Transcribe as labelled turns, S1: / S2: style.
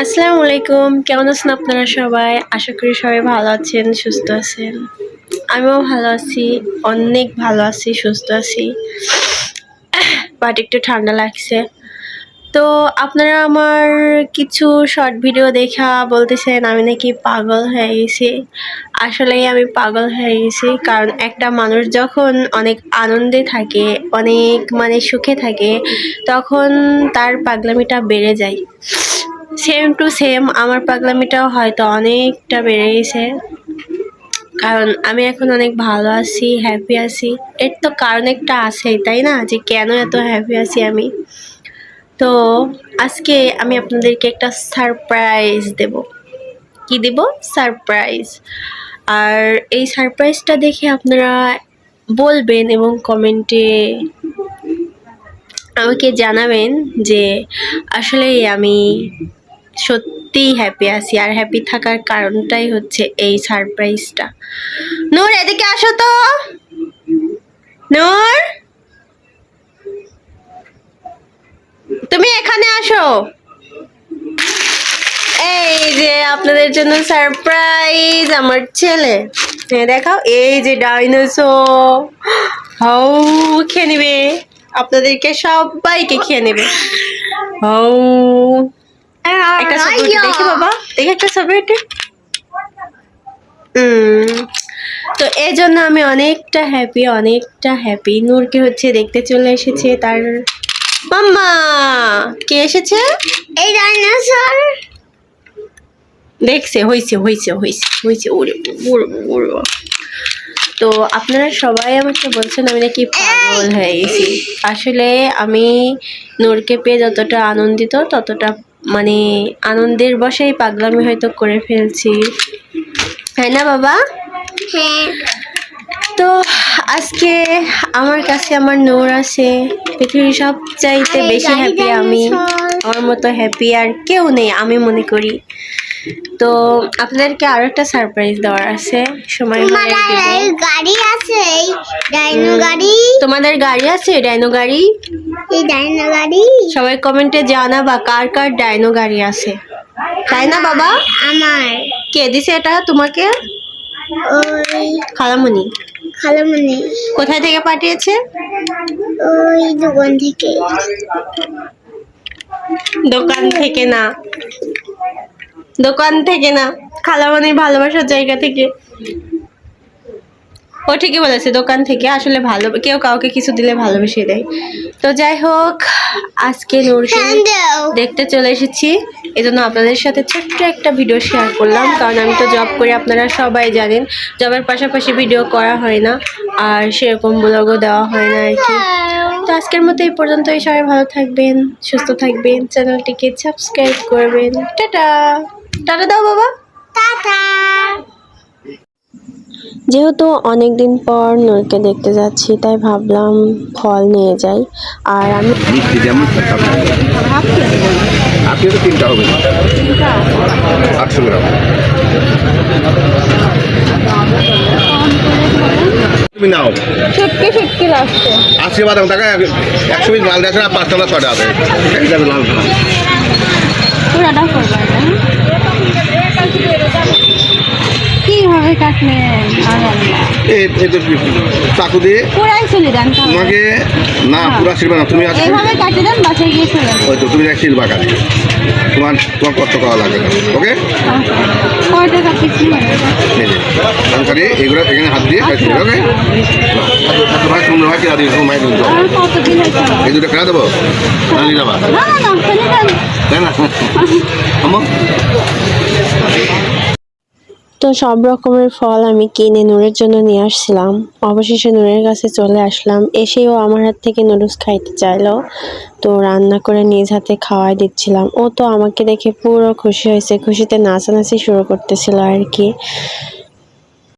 S1: আসসালামু আলাইকুম, কেমন আছেন আপনারা সবাই? আশা করি সবাই ভালো আছেন, সুস্থ আছেন। আমিও ভালো আছি, অনেক ভালো আছি, সুস্থ আছি। বাট একটু ঠান্ডা লাগছে। তো আপনারা আমার কিছু শর্ট ভিডিও দেখা বলতেছেন আমি নাকি পাগল হয়ে গেছি। আসলেই আমি পাগল হয়ে গেছি, কারণ একটা মানুষ যখন অনেক আনন্দে থাকে, অনেক সুখে থাকে, তখন তার পাগলামিটা বেড়ে যায়। সেম টু সেম আমার পাগলামিটাও হয়তো অনেকটা বেড়ে গেছে, কারণ আমি এখন অনেক ভালো আছি, হ্যাপি আছি। এর তো কারণ একটা আছেই, তাই না, যে কেন এত হ্যাপি আছি আমি। তো আজকে আমি আপনাদেরকে একটা সারপ্রাইজ দেব। কি দেব? সারপ্রাইজ। আর এই সারপ্রাইজটা দেখে আপনারা বলবেন এবং কমেন্টে আমাকে জানাবেন যে আসলেই আমি সত্যিই হ্যাপি আছি, আর হ্যাপি থাকার কারণটাই হচ্ছে এই সারপ্রাইজটা। নূর, এদিকে আসো তো। নূর, তুমি এখানে আসো। এই যে আপনাদের জন্য সারপ্রাইজ, আমার ছেলে। দেখাও, এই যে ডাইনোসর। হাউ, খেয়ে নিবে, আপনাদেরকে সবাইকে খেয়ে নেবে। হাউ, একটা ছবি উঠে দেখি বাবা, দেখি একটা ছবি উঠে। তো এই জন্য আমি অনেকটা হ্যাপি। নূরকে হচ্ছে দেখতে চলে এসেছে তার মাম্মা। কে এসেছে? এই ডাইনোসর দেখছে। হয়েছে ওরে ওরে ওরে। তো আপনারা সবাই আমাকে বলছেন আমি নাকি পাগল হয়ে গেছি। আসলে আমি নূরকে পেয়ে যতটা আনন্দিত, ততটা আনন্দের বশেই পাগলামি হয়তো করে ফেলছি, তাই না বাবা? হ্যাঁ। তো আজকে আমার কাছে আমার নূর আছে। পৃথিবীর সবচাইতে বেশি হ্যাপি আমি। আমার মতো হ্যাপি আর কেউ নেই আমি মনে করি। তো আপনাদেরকে আরো একটা সারপ্রাইজ দেওয়ার আছে, সময় হলে গাড়ি আছে, ডাইনো গাড়ি। তোমাদের গাড়ি আছে? ডাইনো গাড়ি? এই ডাইনো গাড়ি সবাই কমেন্টে জানাবা কার কার ডাইনো গাড়ি আছে, তাই না বাবা? আমার। কে দিছে এটা তোমাকে? ওই খালামণি। কোথায় থেকে পাঠিয়েছে? ওই দোকান থেকে না, খালামণির ভালোবাসার জায়গা থেকে। ও ঠিকই বলেছে, দোকান থেকে। আসলে ভালো কেউ কাউকে কিছু দিলে ভালোবেসে দেয়। তো যাই হোক, আজকে নূরকে দেখতে চলে এসেছি, এজন্য আপনাদের সাথে ছোট্ট একটা ভিডিও শেয়ার করলাম। কারণ আমি তো জব করি, আপনারা সবাই জানেন। জবের পাশাপাশি ভিডিও করা হয় না, আর সেরকম ব্লগও দেওয়া হয় না আর কি। তো আজকের মতো এই পর্যন্তই। সবাই ভালো থাকবেন, সুস্থ থাকবেন, চ্যানেলটিকে সাবস্ক্রাইব করবেন। টাটা। টাটা দাও বাবা। টাটা। যেহেতু অনেকদিন পর নূরকে দেখতে যাচ্ছি, তাই ভাবলাম ফল নিয়ে যাই। আর আমি
S2: তুমি নাও
S1: শুটকি লাগছে।
S2: 80 বাদাম টাকা 100 পিস মাল দেখো, 5 টাকা 6 টাকা লাল
S1: পুরাটা করবা কিভাবে কাটলেন?
S2: চাকু দিয়ে
S1: পুরাই চলে দেন
S2: তোমাকে না, পুরা ছিলবা না, তুমি
S1: এইভাবে কাটে দেন, বাসায় গিয়ে চলে
S2: ওই তো তুমি ছিলবা কাটে, তোমার কষ্ট করা লাগে না। ওকে,
S1: কয় টাকা পিস
S2: নেবে এগুলো এখানে হাত দিয়ে কাটবে। ওকে, ভাই সুন্দর ভাই কিনা দিয়ে মাই দিন।
S1: কতদিন হয়েছে?
S2: এই দুটো কেনা দেবো না নিয়ে যাবা? তাই না?
S1: তো সব রকমের ফল আমি কিনে নূরের জন্য নিয়ে আসছিলাম। অবশেষে নূরের কাছে চলে আসলাম। এসেও আমার হাত থেকে নুডলস খাইতে চাইলো, তো রান্না করে নিজ হাতে খাওয়াই দিচ্ছিলাম। ও তো আমাকে দেখে পুরো খুশি হয়েছে, খুশিতে নাচানাচি শুরু করতেছিল আর কি।